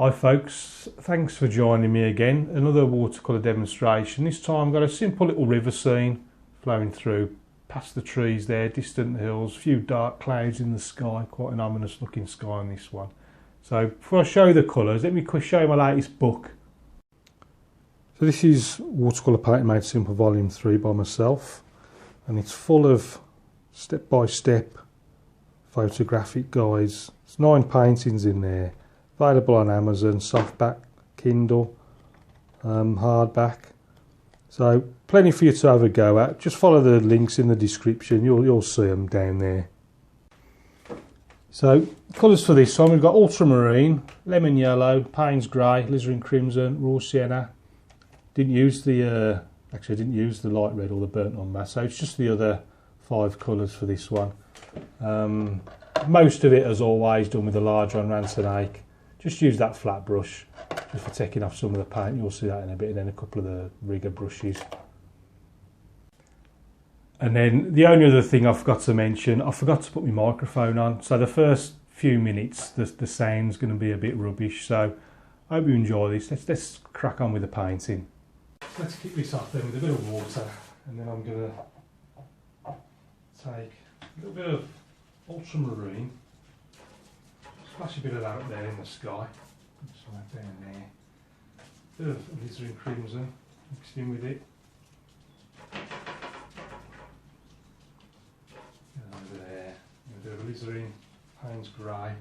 Hi folks, thanks for joining me again. Another watercolour demonstration. This time I've got a simple little river scene flowing through past the trees there, distant hills, a few dark clouds in the sky, quite an ominous looking sky on this one. So before I show you the colours, let me show you my latest book. So this is Watercolour Paper Made Simple Volume 3 by myself, and it's full of step-by-step photographic guides. There's 9 paintings in there. Available on Amazon, softback, Kindle, hardback. So plenty for you to have a go at. Just follow the links in the description. You'll see them down there. So colours for this one, we've got ultramarine, lemon yellow, Payne's grey, alizarin crimson, raw sienna. Didn't use the light red or the burnt umber. So it's just the other 5 colours for this one. Most of it, as always, done with a large on Ransonake. Just use that flat brush just for taking off some of the paint. You'll see that in a bit, and then a couple of the rigger brushes. And then the only other thing I forgot to mention, I forgot to put my microphone on. So the first few minutes, the sound's going to be a bit rubbish. So I hope you enjoy this. Let's crack on with the painting. Let's kick this off then with a bit of water, and then I'm going to take a little bit of ultramarine. Splash a bit of that up there in the sky. Just right down there. Bit of alizarin crimson mixed in with it. And over there. A bit of alizarin, Payne's grey.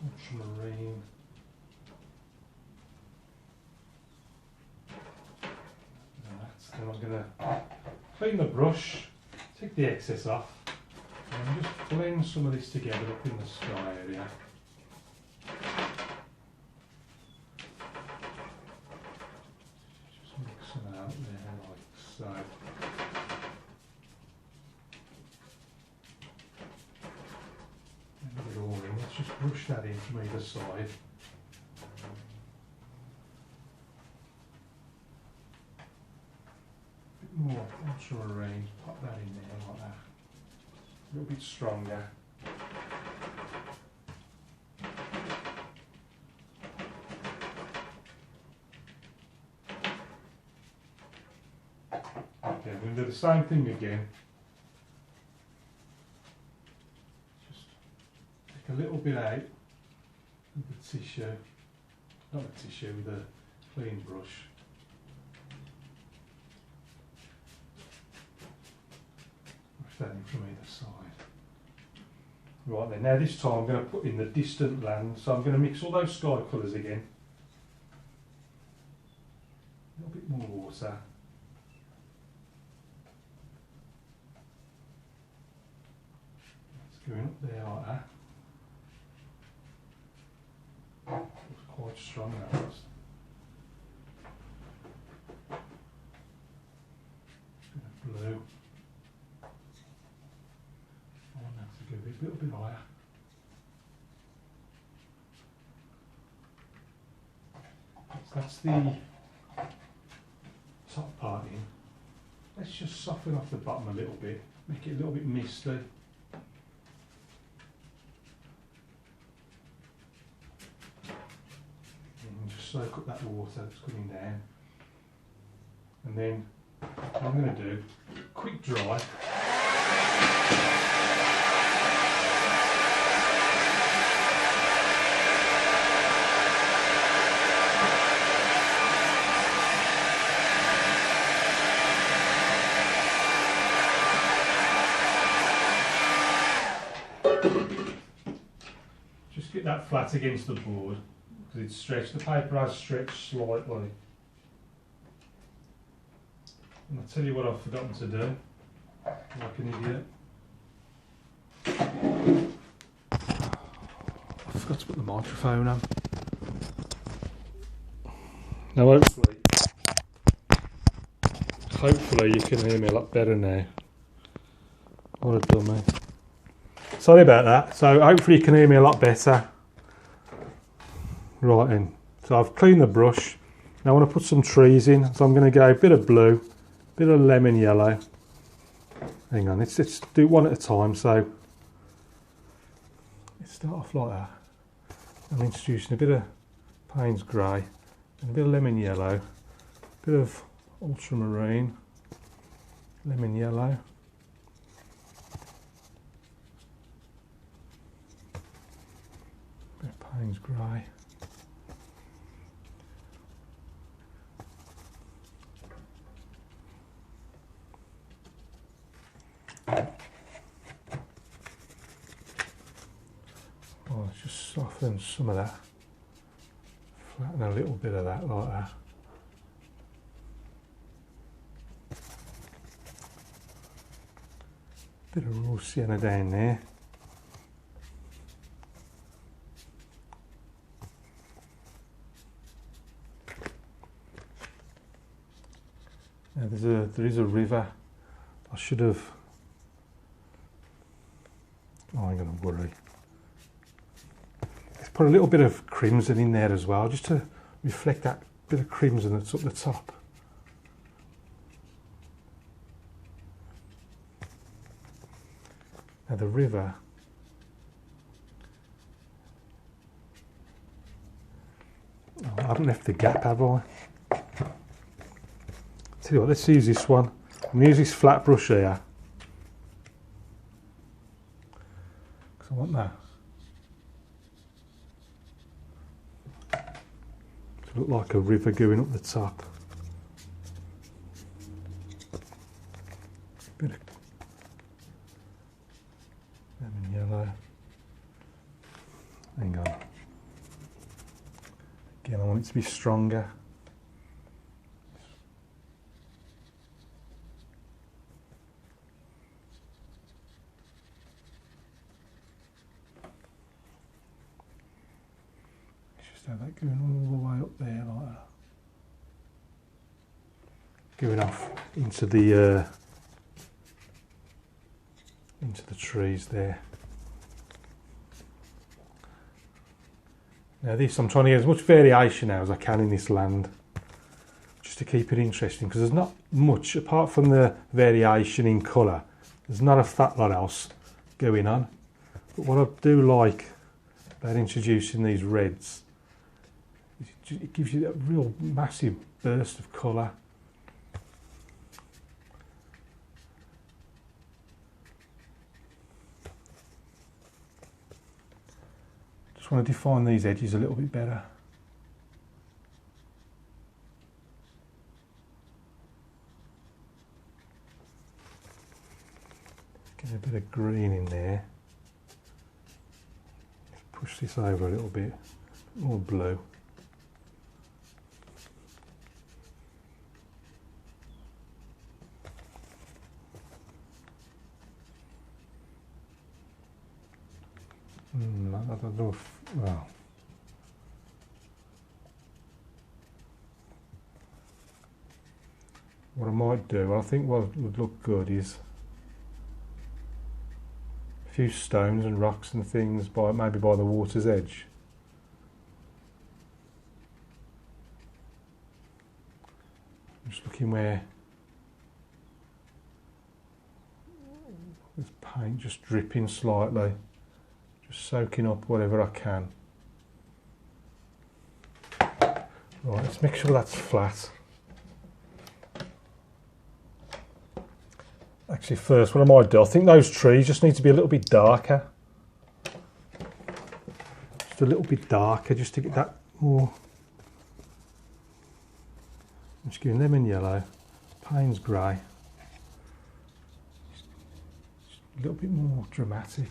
Ultramarine. Then I'm going to clean the brush, take the excess off, and just blend some of this together up in the sky area. Just mix them out there like so. And the orange, let's just brush that in from either side. More ultramarine, pop that in there like that. A little bit stronger. Okay, we're going to do the same thing again. Just take a little bit out with the tissue, not the tissue, with a clean brush. That in from either side. Right then, now this time I'm going to put in the distant land, so I'm going to mix all those sky colours again. A little bit more water. It's going up there like that. It was quite strong, that was. A bit of blue. A little bit higher. So that's the top part in. Let's just soften off the bottom a little bit, make it a little bit misty. And just soak up that water that's coming down. And then what I'm going to do, quick dry. Just get that flat against the board because it's stretched. The paper has stretched slightly. And I'll tell you what I've forgotten to do, like an idiot. I forgot to put the microphone on. Now hopefully you can hear me a lot better now. What a dummy. Sorry about that. So hopefully you can hear me a lot better. Right then. So I've cleaned the brush. Now I want to put some trees in. So I'm going to go a bit of blue, bit of lemon yellow, Hang on, let's do it one at a time. So let's start off like that. I'm introducing a bit of Payne's grey and a bit of lemon yellow, a bit of ultramarine, lemon yellow, a bit of Payne's grey. Oh, just soften some of that, flatten a little bit of that like that. Bit of raw sienna down there. Now there is a river. I should have. Oh, I'm going to worry. Let's put a little bit of crimson in there as well, just to reflect that bit of crimson that's up the top. Now the river, oh, I haven't left the gap, have I? Tell you what, let's use this one. I'm going to use this flat brush here, because I want that to look like a river going up the top. Bit of lemon yellow. Hang on. Again, I want it to be stronger. Just have that going all the way up there like that. Going off into the trees there. Now this, I'm trying to get as much variation now as I can in this land, just to keep it interesting, because there's not much, apart from the variation in colour, there's not a fat lot else going on. But what I do like about introducing these reds, is it gives you that real massive burst of colour. Just want to define these edges a little bit better. Get a bit of green in there. Just push this over a little bit, more blue. I don't know if, well, what I might do, I think what would look good is a few stones and rocks and things, maybe by the water's edge. I'm just looking where there's paint just dripping slightly. Just soaking up whatever I can. Right, let's make sure that's flat. Actually, first, what I might do, I think those trees just need to be a little bit darker. Just a little bit darker, just to get that more. I'm just giving lemon yellow, Payne's grey. Just a little bit more dramatic.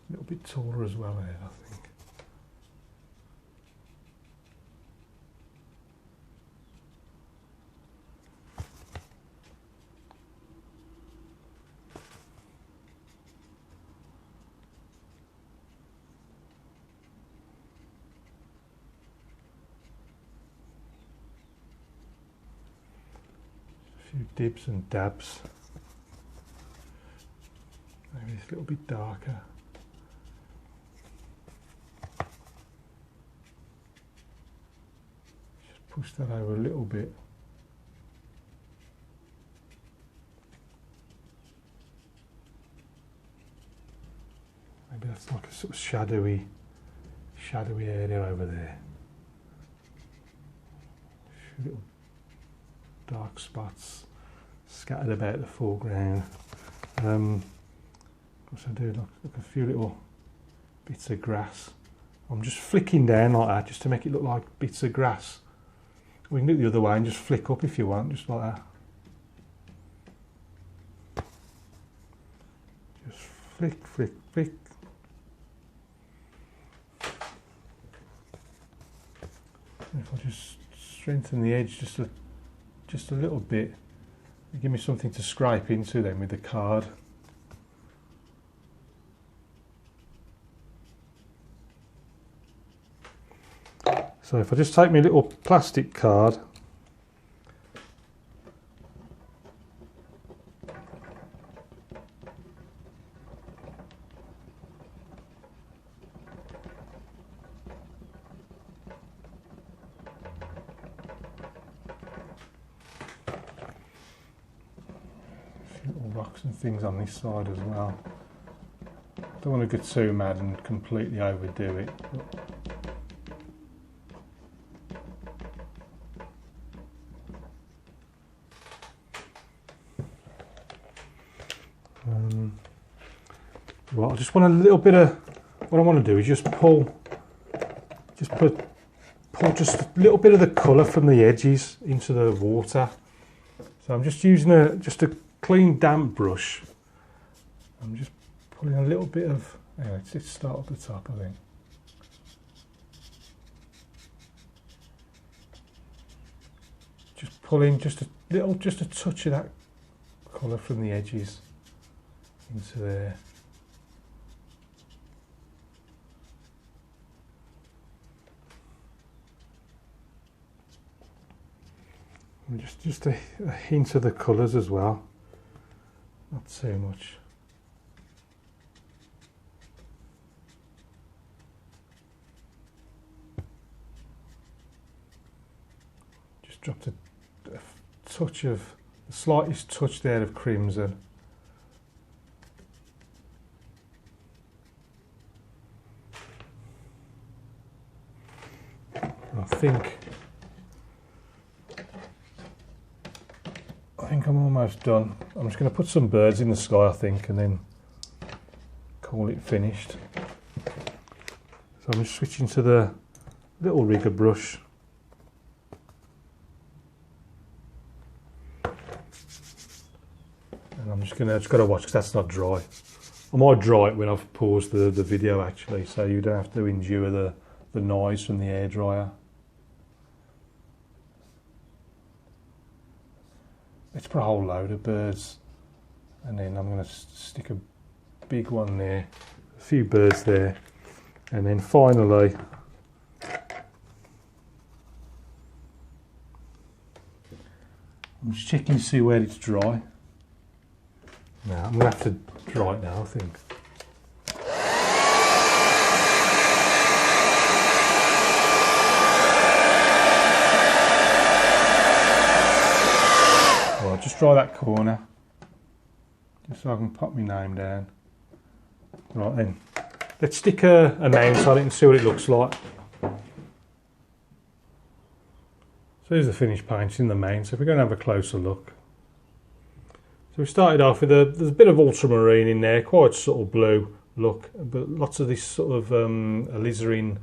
A little bit taller as well here, I think. A few dibs and dabs. Maybe a little bit darker. Just push that over a little bit. Maybe that's like a sort of shadowy area over there. A few little dark spots scattered about the foreground. What I do, look a few little bits of grass. I'm just flicking down like that just to make it look like bits of grass. We can do it the other way and just flick up if you want, just like that. Just flick, flick, flick. And if I just strengthen the edge just a little bit, give me something to scrape into then with the card. So if I just take my little plastic card, little rocks and things on this side as well. Don't want to get too mad and completely overdo it. Right, I just want a little bit of, what I want to do is just pull just a little bit of the colour from the edges into the water. So I'm just using just a clean damp brush. I'm just pulling a little bit of, anyway, let's start at the top, I think. Just pulling just a touch of that colour from the edges into there. And just a hint of the colours as well, not too much. Just dropped a touch of, the slightest touch there of crimson. I think I'm almost done. I'm just going to put some birds in the sky, I think, and then call it finished. So I'm just switching to the little rigger brush. And I'm just got to watch because that's not dry. I might dry it when I've paused the video actually, so you don't have to endure the noise from the hairdryer. Let's put a whole load of birds, and then I'm going to stick a big one there, a few birds there, and then finally I'm just checking to see where it's dry. Now I'm going to have to dry it now, I think. Just dry that corner, just so I can pop my name down. Right then, let's stick a mount on it and see what it looks like. So here's the finished paint in the mount, so if we're going to have a closer look. So we started off with there's a bit of ultramarine in there, quite subtle blue look, but lots of this sort of alizarin,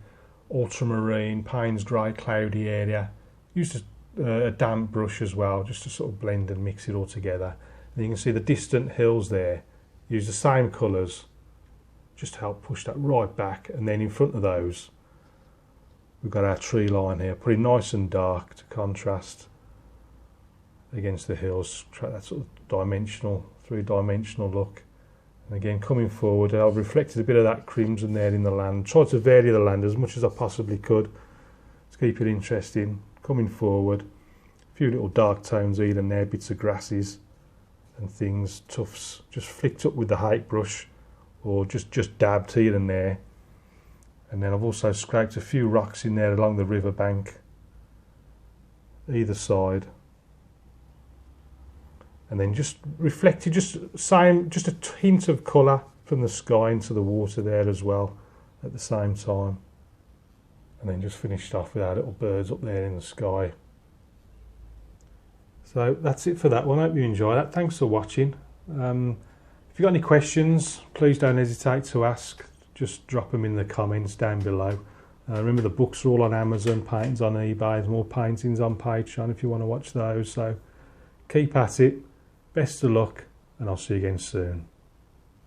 ultramarine, Payne's grey, cloudy area. Used a damp brush as well, just to sort of blend and mix it all together. And you can see the distant hills there. Use the same colours just to help push that right back, and then in front of those we've got our tree line here, pretty nice and dark to contrast against the hills, try that sort of dimensional, three-dimensional look. And again, coming forward, I've reflected a bit of that crimson there in the land, tried to vary the land as much as I possibly could to keep it interesting. Coming forward, a few little dark tones here and there, bits of grasses and things, tufts, just flicked up with the height brush or just dabbed here and there. And then I've also scraped a few rocks in there along the river bank, either side. And then just reflected, just a hint of colour from the sky into the water there as well at the same time. And then just finished off with our little birds up there in the sky. So that's it for that one. I hope you enjoy that. Thanks for watching. If you've got any questions, please don't hesitate to ask. Just drop them in the comments down below. Remember, the books are all on Amazon, paintings on eBay, there's more paintings on Patreon if you want to watch those. So keep at it. Best of luck, and I'll see you again soon.